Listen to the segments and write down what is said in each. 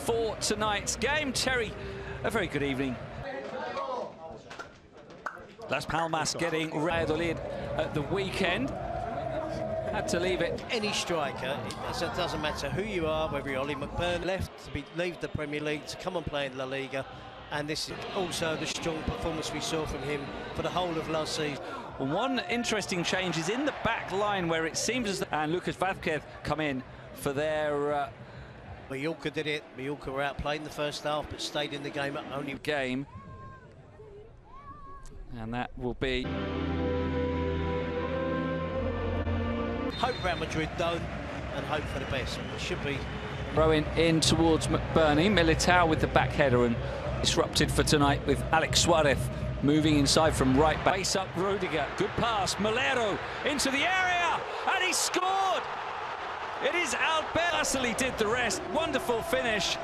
for tonight's game. Terry, a very good evening. Las Palmas getting Valladolid at the weekend. Had to leave it. Any striker, it doesn't matter who you are, whether you're Ollie McBurn, left to leave the Premier League to come and play in La Liga. And this is also the strong performance we saw from him for the whole of last season. One interesting change is in the back line, where it seems as and Lucas Vázquez come in for their Mallorca did it. Mallorca were outplayed in the first half but stayed in the game only game. And that will be... Hope Real Madrid don't, and hope for the best. It should be. Throwing in towards McBurney. Militao with the back header, and disrupted for tonight with Alex Suarez moving inside from right back. Base up Rudiger. Good pass. Molero into the area, and he scored! It is Alberto. He did the rest. Wonderful finish.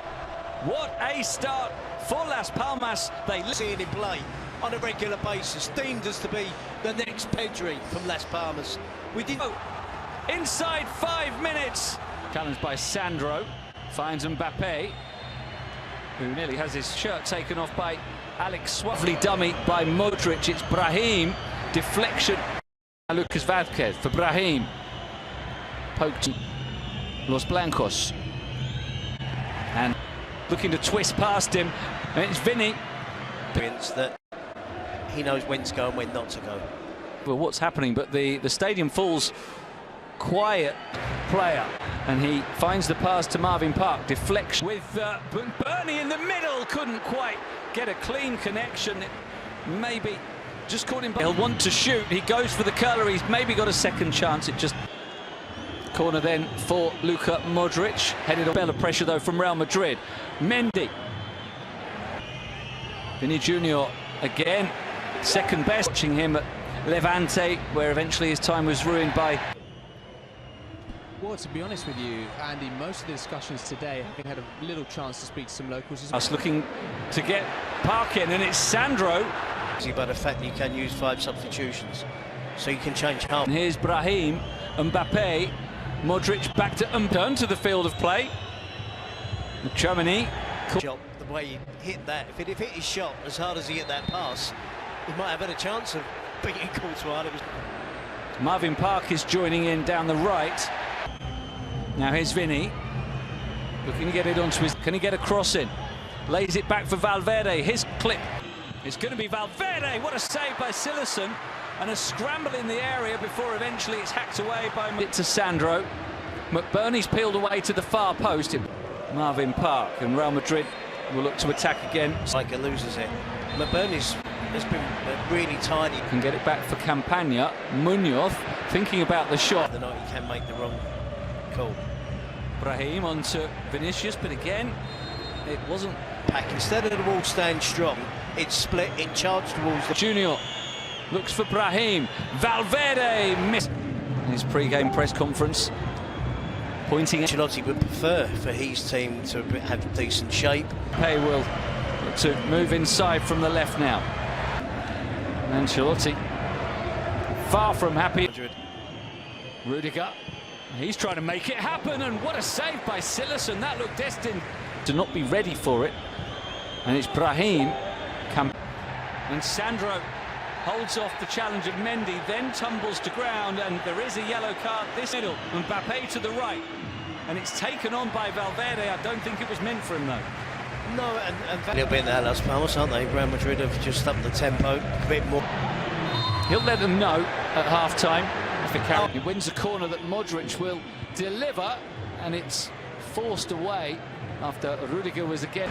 What a start for Las Palmas. They see it in play on a regular basis. Deemed us to be the next Pedri from Las Palmas. We did. Inside 5 minutes. Challenged by Sandro. Finds Mbappe, who nearly has his shirt taken off by Alex Suarez. Lovely dummy by Modric. It's Brahim. Deflection. Lucas Vázquez for Brahim. Poked Los Blancos. And looking to twist past him. And it's Vinny. That he knows when to go and when not to go. Well, what's happening? But the stadium falls quiet player, and he finds the pass to Marvin Park. Deflection with Bernie in the middle. Couldn't quite get a clean connection. It maybe just caught him. He'll want to shoot. He goes for the curler. He's maybe got a second chance. It just corner then for Luka Modric. Headed a spell of pressure though from Real Madrid. Mendy. Vinny Jr. again, second best. Watching him at Levante, where eventually his time was ruined by... Well, to be honest with you, Andy, most of the discussions today, having had a little chance to speak to some locals... Us looking to get Park in, and it's Sandro. By the fact that you can use 5 substitutions, so you can change half. And here's Brahim, Mbappe, Modric back to turn to the field of play. Germany. Shot, the way he hit that, if it hit his shot as hard as he hit that pass, he might have had a chance of beating Courtois. Marvin Park is joining in down the right. Now here's Vinny, looking to get it onto his... Can he get a cross in? Lays it back for Valverde. His clip. It's going to be Valverde. What a save by Silerson. And a scramble in the area before eventually it's hacked away by... It to Sandro. McBurney's peeled away to the far post. Marvin Park, and Real Madrid will look to attack again. Striker loses it. McBurney's has been really tidy. Can get it back for Campagna. Munoz thinking about the shot. The night he can make the wrong call. Brahim onto Vinicius, but again, it wasn't. Pack, instead of the wall staying strong, it split, it charged towards the... Junior looks for Brahim. Valverde missed in his pre-game press conference, pointing at... Ancelotti would prefer for his team to have decent shape. Pay will look to move inside from the left now. Ancelotti far from happy. Madrid. Rudiger, he's trying to make it happen, and what a save by Silerson. That looked destined to not be ready for it. And it's Brahim. And Sandro holds off the challenge of Mendy, then tumbles to ground, and there is a yellow card this middle. Mbappe to the right, and it's taken on by Valverde. I don't think it was meant for him though. No, and a little bit now, Las Palmas, aren't they? Real Madrid have just upped the tempo a bit more. He'll let them know at half-time if it carries. He wins a corner that Modric will deliver, and it's forced away after Rudiger was again.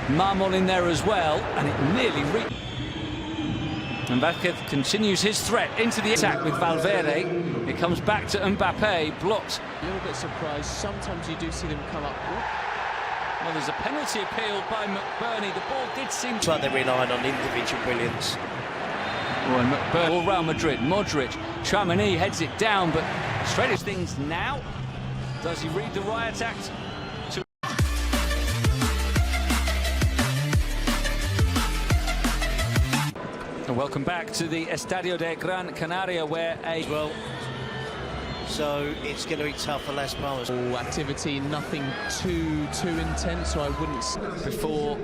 Marmol in there as well, and it nearly reached. And Vázquez continues his threat into the attack with Valverde. It comes back to Mbappe, blocked. A little bit surprised. Sometimes you do see them come up. Well, there's a penalty appealed by McBurney. The ball did seem to... It's like they're relying on individual brilliance. Well, McBurney, or Real Madrid, Modric, Tchouaméni heads it down, but straight as things now. Does he read the riot act? And welcome back to the Estadio de Gran Canaria, where so it's going to be tough for Las Palmas. Activity, nothing too intense, so I wouldn't. Before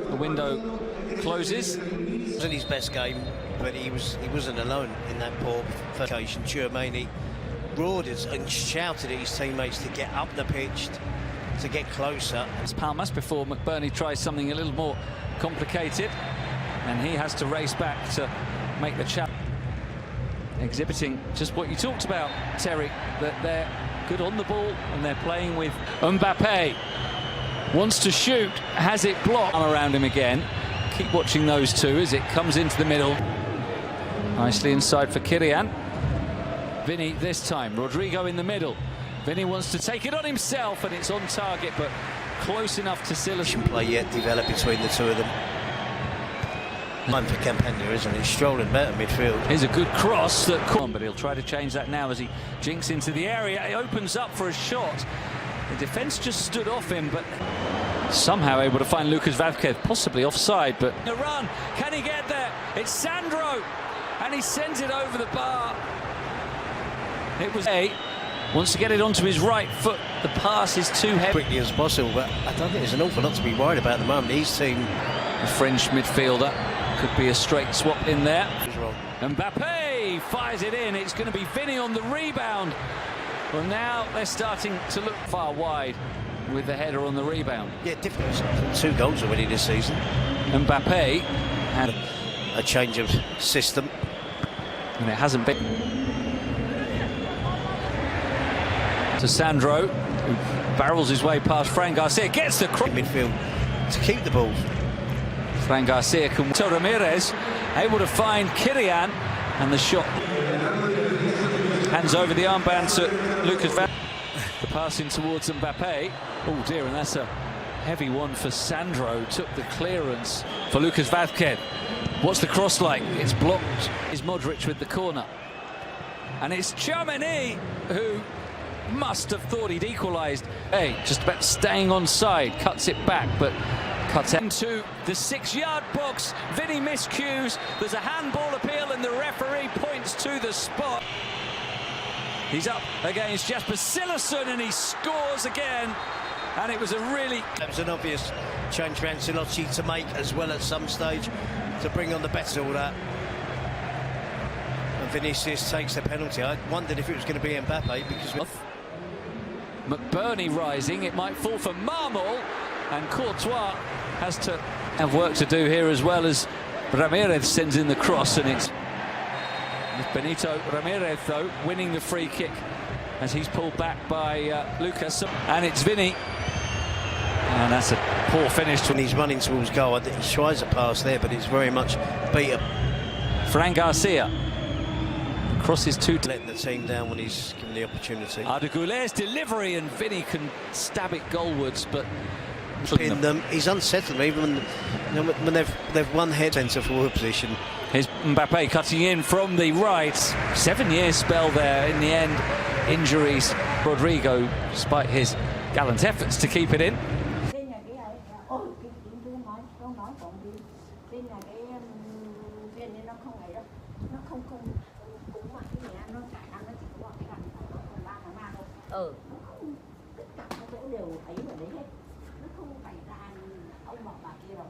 the window closes. It wasn't his best game, but he wasn't alone in that poor occasion. Tchouameni roared and shouted at his teammates to get up the pitch, to get closer. Las Palmas before McBurney tries something a little more complicated, and he has to race back to make the challenge. Exhibiting just what you talked about, Terry, that they're good on the ball and they're playing with Mbappe. Wants to shoot, has it blocked. Around him again. Keep watching those two as it comes into the middle. Nicely inside for Kylian. Vinny this time, Rodrigo in the middle. Vinny wants to take it on himself and it's on target, but close enough to Silas. Play yet develop between the two of them. Time for Campagna, isn't it? Strolling better midfield. Here's a good cross that caught, but he'll try to change that now as he jinks into the area. He opens up for a shot. The defence just stood off him, but somehow able to find Lucas Vázquez, possibly offside, but a run. Can he get there? It's Sandro, and he sends it over the bar. It was wants to get it onto his right foot. The pass is too heavy. Quickly as possible, but I don't think there's an awful lot to be worried about at the moment. His team, the French midfielder, could be a straight swap in there. is wrong. Mbappe fires it in. It's going to be Vinny on the rebound. Well, now they're starting to look far wide with the header on the rebound. Yeah, different. 2 goals already this season. Mbappe had A change of system. and it hasn't been. To Sandro, who barrels his way past Fran Garcia, gets the cross. Midfield to keep the ball. Fran Garcia can to Ramirez, able to find Kylian, and the shot hands over the armband to Lucas Van. The pass in towards Mbappe. Oh dear, and that's a heavy one for Sandro. Took the clearance for Lucas Vázquez. What's the cross like? It's blocked. Is Modric with the corner, and it's Tchouameni who must have thought he'd equalised. Hey, just about staying on side, cuts it back, but cuts into the 6-yard box. Vinny miscues. There's a handball appeal, and the referee points to the spot. He's up against Jasper Silasson, and he scores again. And it was a really... That was an obvious change for Ancelotti to make as well at some stage, to bring on the better all that. And Vinicius takes the penalty. I wondered if it was going to be Mbappe because... McBurney rising, it might fall for Marmol, and Courtois has to have work to do here as well as Ramirez sends in the cross, and it's Benito Ramirez though winning the free kick as he's pulled back by Lucas, and it's Vinny, and that's a poor finish. When he's running towards goal, I think he tries a pass there, but it's very much beat up. Fran Garcia crosses to Letting the team down when he's given the opportunity. Arda Güler's delivery, and Vinny can stab it goalwards, but Pin them. He's unsettled even when they've won head centre forward position. Here's Mbappe cutting in from the right. 7-year spell there. In the end, injuries. Rodrigo, despite his gallant efforts to keep it in. Tất cả các chỗ đều ấy ở đấy hết, nó không phải ra ông hoặc bà kia đâu.